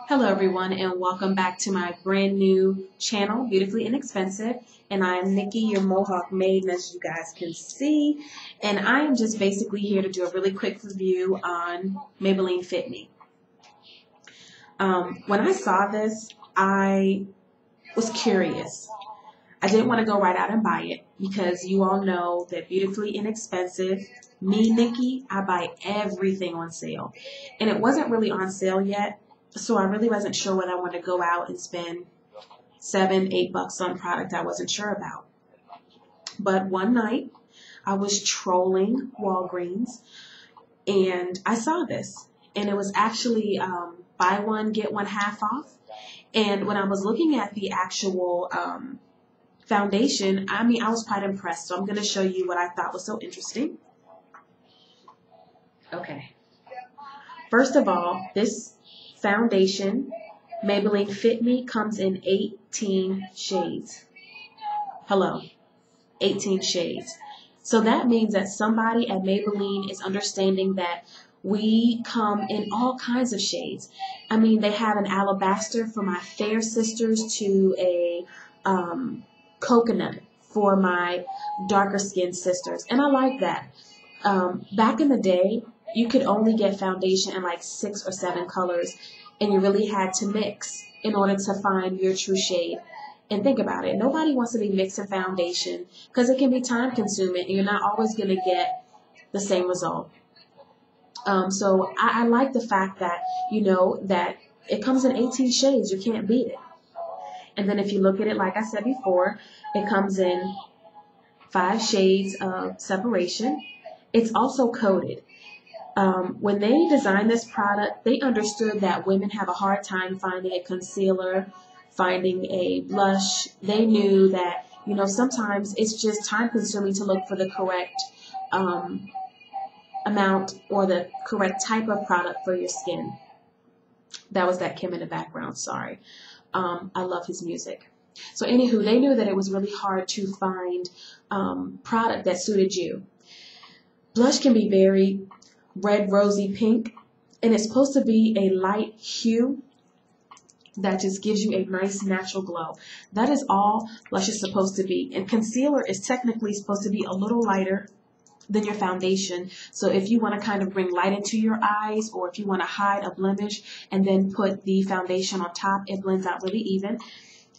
Hello everyone and welcome back to my brand new channel, Beautifully Inexpensive. And I'm Nikki, your Mohawk maiden, as you guys can see. And I am just basically here to do a really quick review on Maybelline Fit Me. When I saw this, I was curious. I didn't want to go right out and buy it because you all know that Beautifully Inexpensive, me, Nikki, I buy everything on sale. And it wasn't really on sale yet, so I really wasn't sure whether I wanted to go out and spend $7, $8 on product I wasn't sure about. But one night, I was trolling Walgreens and I saw this. And it was actually buy one, get one half off. And when I was looking at the actual foundation, I was quite impressed. So I'm going to show you what I thought was so interesting. Okay. First of all, this foundation, Maybelline Fit Me, comes in 18 shades. Hello, 18 shades. So that means that somebody at Maybelline is understanding that we come in all kinds of shades. They have an alabaster for my fair sisters to a coconut for my darker skinned sisters. And I like that. Back in the day, you could only get foundation in like 6 or 7 colors, and you really had to mix in order to find your true shade. And think about it. Nobody wants to be mixing foundation because it can be time consuming and you're not always going to get the same result. So I like the fact that, that it comes in 18 shades. You can't beat it. And then if you look at it, like I said before, it comes in 5 shades of separation. It's also coated. When they designed this product, they understood that women have a hard time finding a concealer, finding a blush. They knew that, sometimes it's just time consuming to look for the correct amount or the correct type of product for your skin. That was that Kim in the background, sorry. I love his music. So anywho, they knew that it was really hard to find product that suited you. Blush can be very red, rosy, pink, and it's supposed to be a light hue that just gives you a nice natural glow. That is all blush is supposed to be. And concealer is technically supposed to be a little lighter than your foundation. So if you want to kind of bring light into your eyes, or if you want to hide a blemish and then put the foundation on top, it blends out really even.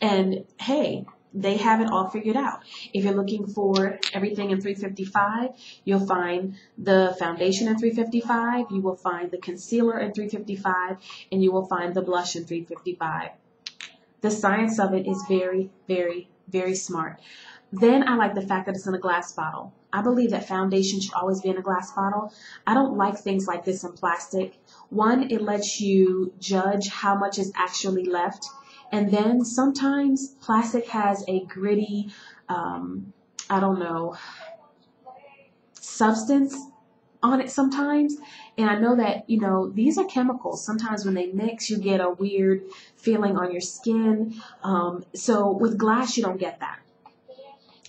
And hey, they have it all figured out. If you're looking for everything in 355, you'll find the foundation in 355, you will find the concealer in 355, and you will find the blush in 355. The science of it is very, very, very smart. Then I like the fact that it's in a glass bottle. I believe that foundation should always be in a glass bottle. I don't like things like this in plastic. One, it lets you judge how much is actually left. And then sometimes plastic has a gritty, substance on it sometimes. And I know that, these are chemicals. Sometimes when they mix, you get a weird feeling on your skin. So with glass, you don't get that.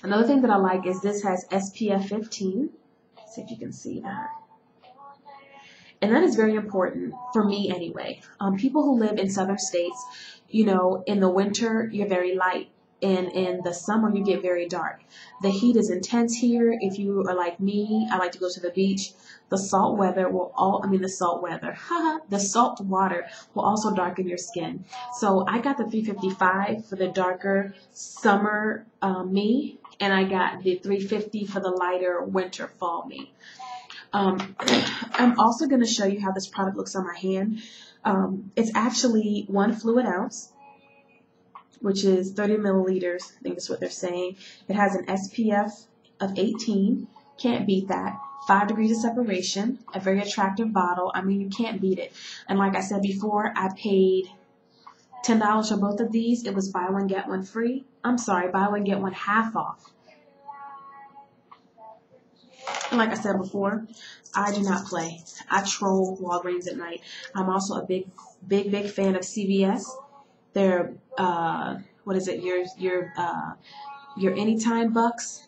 Another thing that I like is this has SPF 15. See if you can see that. And that is very important for me anyway. People who live in southern states, in the winter, you're very light. And in the summer, you get very dark. The heat is intense here. If you are like me, I like to go to the beach. The salt water will the salt water will also darken your skin. So I got the 355 for the darker summer me, and I got the 350 for the lighter winter fall me. I'm also going to show you how this product looks on my hand. It's actually 1 fluid ounce, which is 30 milliliters. I think that's what they're saying. It has an SPF of 18. Can't beat that. 5 degrees of separation. A very attractive bottle. You can't beat it. And like I said before, I paid $10 for both of these. It was buy one, get one free. I'm sorry, buy one, get one half off. And like I said before, I do not play. I troll Walgreens at night. I'm also a big fan of CVS. They're what is it? Your anytime bucks.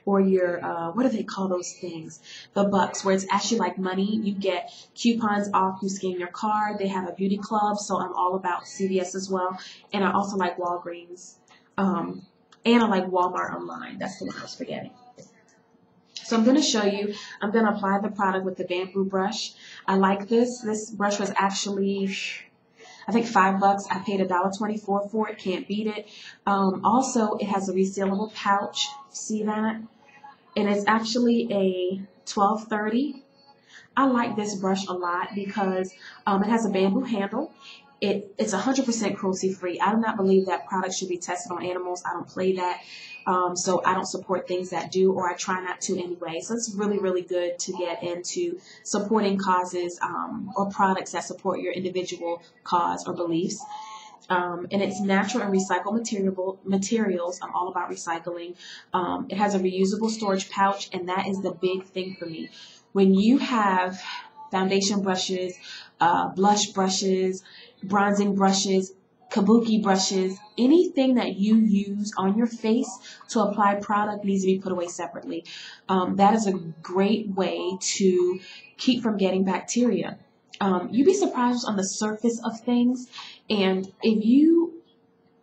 or your, what do they call those things? The bucks, where it's actually like money. You get coupons off, you scan your card. They have a beauty club, so I'm all about CVS as well. And I also like Walgreens. And I like Walmart online. That's the one I was forgetting. So I'm going to show you, I'm going to apply the product with the bamboo brush. I like this. This brush was actually, I think $5. I paid $1.24 for it. Can't beat it. Also, it has a resealable pouch. See that? And it's actually a 1230. I like this brush a lot because it has a bamboo handle. It's 100% cruelty-free. I do not believe that products should be tested on animals. I don't play that. So I don't support things that do, or I try not to anyway. So it's really, really good to get into supporting causes or products that support your individual cause or beliefs. And it's natural and recycled materials. I'm all about recycling. It has a reusable storage pouch, and that is the big thing for me. When you have foundation brushes, blush brushes, bronzing brushes, kabuki brushes, anything that you use on your face to apply product needs to be put away separately. That is a great way to keep from getting bacteria. You'd be surprised on the surface of things, and if you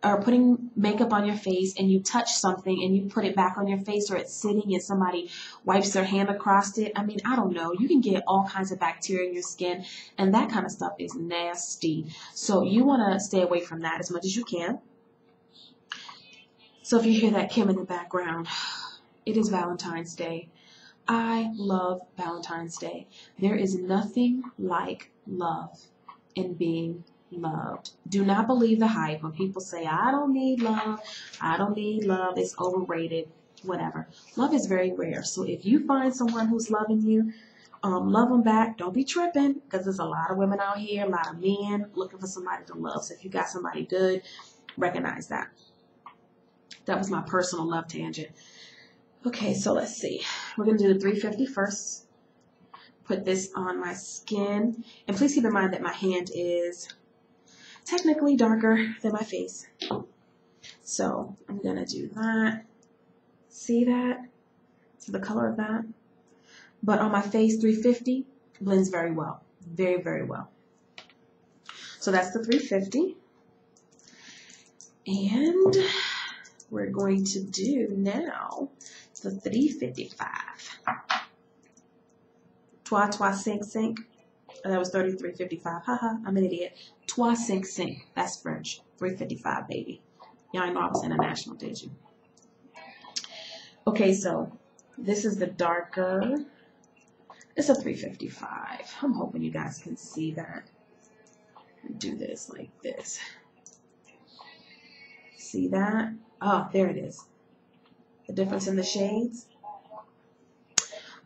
are putting makeup on your face and you touch something and you put it back on your face, or it's sitting and somebody wipes their hand across it, I mean, I don't know, you can get all kinds of bacteria in your skin, and that kind of stuff is nasty. So you want to stay away from that as much as you can. So if you hear that Kim in the background, it is Valentine's Day. I love Valentine's Day. There is nothing like love and being loved. Do not believe the hype when people say, I don't need love, I don't need love, it's overrated, whatever. Love is very rare. So if you find someone who's loving you, love them back. Don't be tripping, because there's a lot of women out here, a lot of men looking for somebody to love. So if you got somebody good, recognize that. That was my personal love tangent. Okay, so let's see. We're going to do the 350 first. Put this on my skin. And please keep in mind that my hand is technically darker than my face. So I'm going to do that. See that? See the color of that? But on my face, 350 blends very well. Very, very well. So that's the 350. And we're going to do now the 355. Trois, cinq, cinq. That was 33.55. Haha, I'm an idiot. Trois, cinq, cinq. That's French. 355, baby. Y'all know I was international, did you? Okay, so this is the darker. It's a 355. I'm hoping you guys can see that. Do this like this. See that? Oh, there it is. The difference in the shades.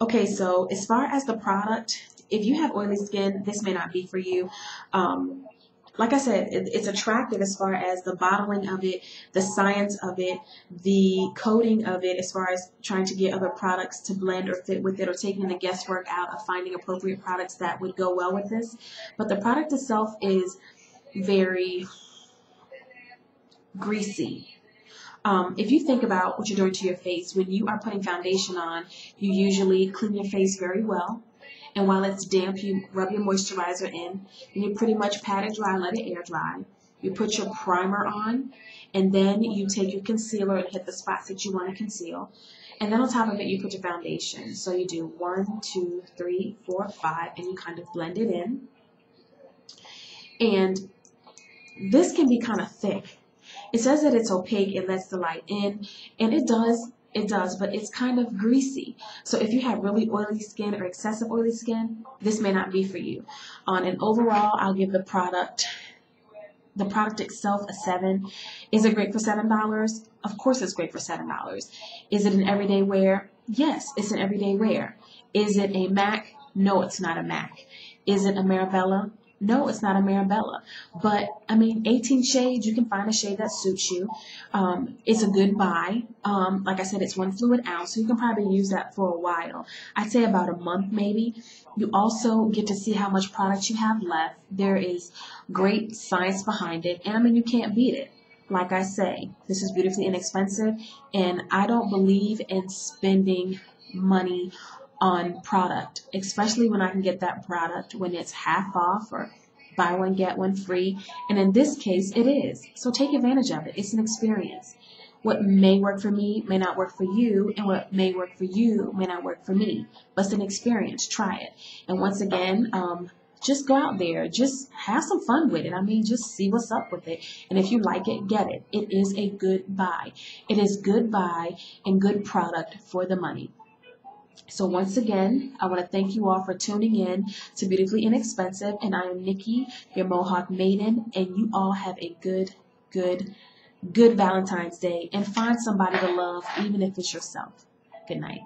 Okay, so as far as the product, if you have oily skin, this may not be for you. Like I said, it's attractive as far as the bottling of it, the science of it, the coding of it, as far as trying to get other products to blend or fit with it, or taking the guesswork out of finding appropriate products that would go well with this. But the product itself is very greasy. If you think about what you're doing to your face, when you are putting foundation on, you usually clean your face very well. And while it's damp, you rub your moisturizer in, and you pretty much pat it dry, let it air dry. You put your primer on, and then you take your concealer and hit the spots that you want to conceal. And then on top of it, you put your foundation. So you do 1, 2, 3, 4, 5, and you kind of blend it in. And this can be kind of thick. It says that it's opaque, it lets the light in, and it does, but it's kind of greasy. So if you have really oily skin or excessive oily skin, this may not be for you. And overall, I'll give the product itself a 7. Is it great for $7? Of course it's great for $7. Is it an everyday wear? Yes, it's an everyday wear. Is it a MAC? No, it's not a MAC. Is it a Marabella? No, it's not a Marabella. But, I mean, 18 shades, you can find a shade that suits you. It's a good buy. Like I said, it's 1 fluid ounce, so you can probably use that for a while. I'd say about a month maybe. You also get to see how much product you have left. There is great science behind it, and I mean, you can't beat it. like I say, this is beautifully inexpensive, and I don't believe in spending money on product, especially when I can get that product when it's half off or buy one, get one free. And in this case, it is. So take advantage of it. It's an experience. What may work for me may not work for you, and what may work for you may not work for me. But it's an experience. Try it. And once again, just go out there. Just have some fun with it. I mean, just see what's up with it. And if you like it, get it. It is a good buy. It is good buy and good product for the money. So once again, I want to thank you all for tuning in to Beautifully Inexpensive. And I am Nikki, your Mohawk Maiden. And you all have a good Valentine's Day. And find somebody to love, even if it's yourself. Good night.